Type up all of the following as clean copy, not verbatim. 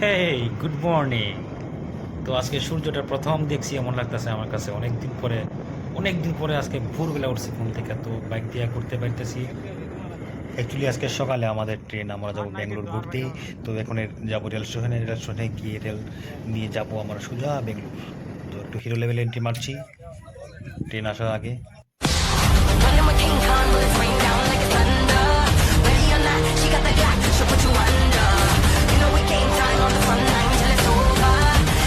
হেই, good morning. তো আজকে সূর্যটা প্রথম দেখছি, এমন লাগতেছে আমার কাছে অনেক দিন পরে আজকে ভোরবেলা উঠছি ঘুম থেকে, তো বাইক দিয়ে ঘুরতে পারতেছি। অ্যাকচুয়ালি আজকে সকালে আমাদের ট্রেন, আমরা যাবো ব্যাঙ্গালোর ঘুরতে। তো এখন যাবো রেল স্টেশনে গিয়ে রেল নিয়ে যাবো আমরা সোজা বেঙ্গলোর। তো একটু হিরো লেভেল এন্ট্রি মারছি ট্রেন আসার আগে। Running with King Kong, bullets rain down like it's thunder. Ready or not, she got the Glock, she'll put you under. You know we game time on the front line till it's over.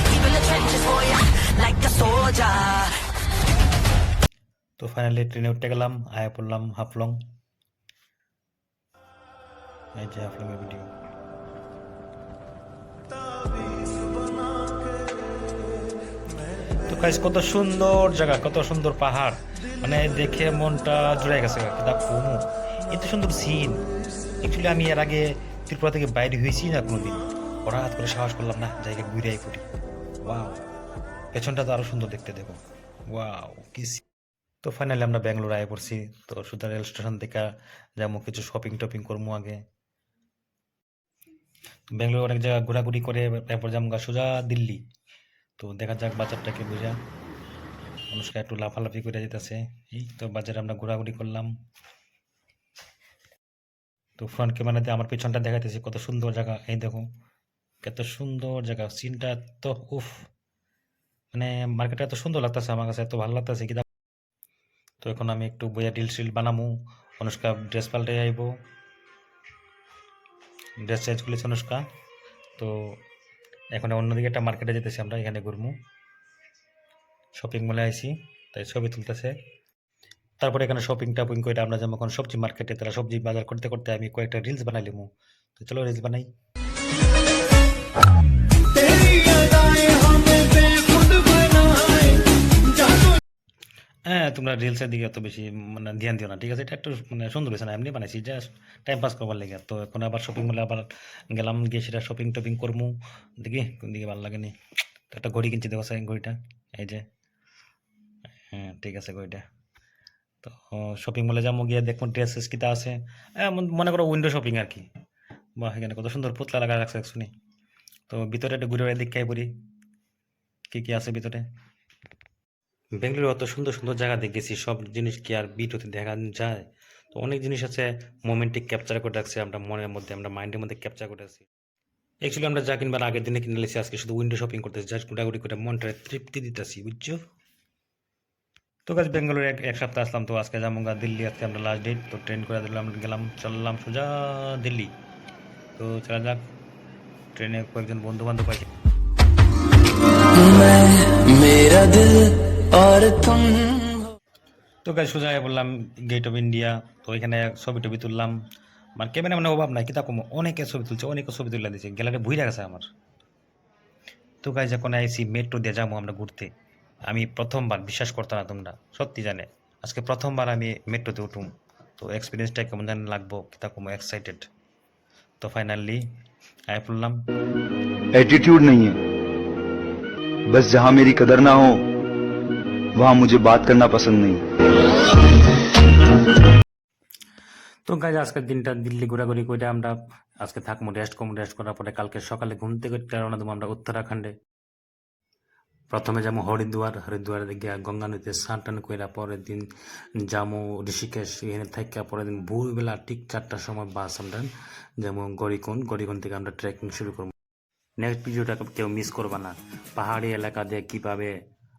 Deep in the trenches for ya, like a soldier. তো finally ট্রেনে উঠে গেলাম, আয়া পড়লাম হাফলং। এই যে হাফলংয়ের video. তো guys, কত সুন্দর জায়গা, কত সুন্দর পাহাড়, মানে দেখে মনটা জুড়ে গেছে। কিতাব কমু, এত সুন্দর সিন। অ্যাকচুয়ালি আমি এর আগে ত্রিপুরা থেকে বাইরে হয়েছি না কোনোদিন। হঠাৎ করে সাহস করলাম, না জায়গা ঘুরে আই পড়ি। ওয়াও, পেছনটা তো আরো সুন্দর দেখতে, দেখো। ওয়াও, কি তো ফাইনালি আমরা ব্যাঙ্গালোর আয় পড়ছি। তো সুদা রেল স্টেশন থেকে যাবো, কিছু শপিং টপিং করবো আগে। ব্যাঙ্গালোর অনেক জায়গা ঘোরাঘুরি করে তারপর যাবো সোজা দিল্লি। তো দেখা যাক বাজারটাকে বুঝা। অনুষ্কা একটু লাফালাফি করে যেতেছে। এই তো বাজারে আমরা ঘোরাঘুরি করলাম। তো ফ্রন্ট ক্যামেরাতে আমার পিছনটা দেখাইতেছে, কত সুন্দর জায়গা। এই দেখো, কত সুন্দর জায়গা, সিনটা তো উফ। মানে মার্কেটটা এত সুন্দর লাগতেছে আমার কাছে, এত ভালো লাগতেছে কি। তো এখন আমি একটু বইয়া রিল সিল বানামু। অনুষ্কা ড্রেস পাল্টে আইব, ড্রেস চেঞ্জ করেছে অনুষ্কা। তো এখন অন্যদিকে একটা মার্কেটে যেতেছি আমরা, এখানে ঘুরমু। শপিং মলে আইছি, তাই ছবি তুলতেছে। তারপরে এখানে শপিং টপিং করে আমরা যেমন এখন সবজি মার্কেটে, তারা সবজি বাজার করতে করতে আমি কয়েকটা রিলস বানাই লিমু। তো চলো রিলস বানাই। হ্যাঁ, তোমরা রিলসের দিকে এত বেশি মানে ধ্যান দিও না, ঠিক আছে? এটা একটু মানে সুন্দর হয়েছে না, এমনি বানাইছি জাস্ট টাইম পাস করবার লেগে। তো এখন আবার শপিং মলে আবার গেলাম, গিয়ে সেটা শপিং টপিং করবো। দেখি কোন দিকে ভালো লাগেনি। তো একটা ঘড়ি কিনছি, দেখো সেই ঘড়িটা, এই যে। হ্যাঁ, ঠিক আছে ঘড়িটা। তো শপিং মলে যাবো, গিয়ে দেখবো ড্রেস কিতা আছে। মনে করো উইন্ডো শপিং আর কি। বাহ, এখানে কত সুন্দর পুতলা লাগা রাখছে শুনি। তো ভিতরে একটা ঘুরে দেখে পড়ি কি কি আছে ভিতরে। বেঙ্গালুরু অত সুন্দর সুন্দর জায়গা দেখেছি, সব জিনিস কি আর ভিডিওতে দেখা যায়? তো অনেক জিনিস আছে, মোমেন্টে ক্যাপচার করে রাখছি আমরা মনের মধ্যে, আমরা মাইন্ডের মধ্যে ক্যাপচার করে রাখছি। অ্যাকচুয়ালি আমরা যা কিনবার আগের দিনে কিনে নিয়েছি, আজকে শুধু উইন্ডো শপিং করতেছি, জাস্ট ঘোরাঘুরি করে মনটা তৃপ্তি দিতেছি, বুঝছো? তো কাজ বেঙ্গালুরু এক সপ্তাহ আসলাম, তো আজকে যাবো দিল্লি। আজকে আমরা লাস্ট ডেট, তো ট্রেন করে দিলাম, গেলাম চললাম সোজা দিল্লি। তো চলা যাক। ট্রেনে কয়েকজন বন্ধু বান্ধব আছে। मैं मेरा दिल और तुम। তো গাই সোজা বললাম গেট অফ ইন্ডিয়া। তো এখানে ছবি টবি তুললাম। মানে ক্যামেরা মানে অভাব নাই, কিতা কম, অনেকে ছবি তুলছে, অনেকে ছবি তুলে দিচ্ছে, গ্যালারি ভুইরা গেছে আমার। তো গাই যখন আইসি মেট্রো দিয়ে যাবো আমরা ঘুরতে, আমি প্রথমবার, বিশ্বাস করতো না তোমরা, সত্যি জানে আজকে প্রথমবার আমি মেট্রোতে উঠুম। তো এক্সপিরিয়েন্সটা কেমন জানি লাগবো, কিতা কম এক্সাইটেড। তো ফাইনালি আয় পড়লাম। एटीट्यूड नहीं है, बस जहां मेरी कदर ना हो वहां मुझे बात करना पसंद नहीं। তো গাইজ আজকের দিনটা দিল্লি ঘোরাঘুরি করে আমরা আজকে থাকবো, রেস্ট করবো। রেস্ট করার পরে কালকে সকালে ঘুম থেকে রওনা দেবো আমরা উত্তরাখণ্ডে। প্রথমে যাবো হরিদ্বারে গিয়া গঙ্গা নদীতে স্নান টান কইরা পরের দিন যাবো ঋষিকেশ। এখানে থাকা পরের দিন ভোরবেলা ঠিক 4টার সময় বাস আমরা যেমন গড়িকুন থেকে আমরা ট্রেকিং শুরু করবো। নেক্সট ভিডিওটা কেউ মিস করবা না। পাহাড়ি এলাকা দিয়ে কিভাবে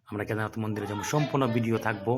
আমরা কেদারনাথ মন্দিরে যাবো, সম্পূর্ণ ভিডিও থাকবো।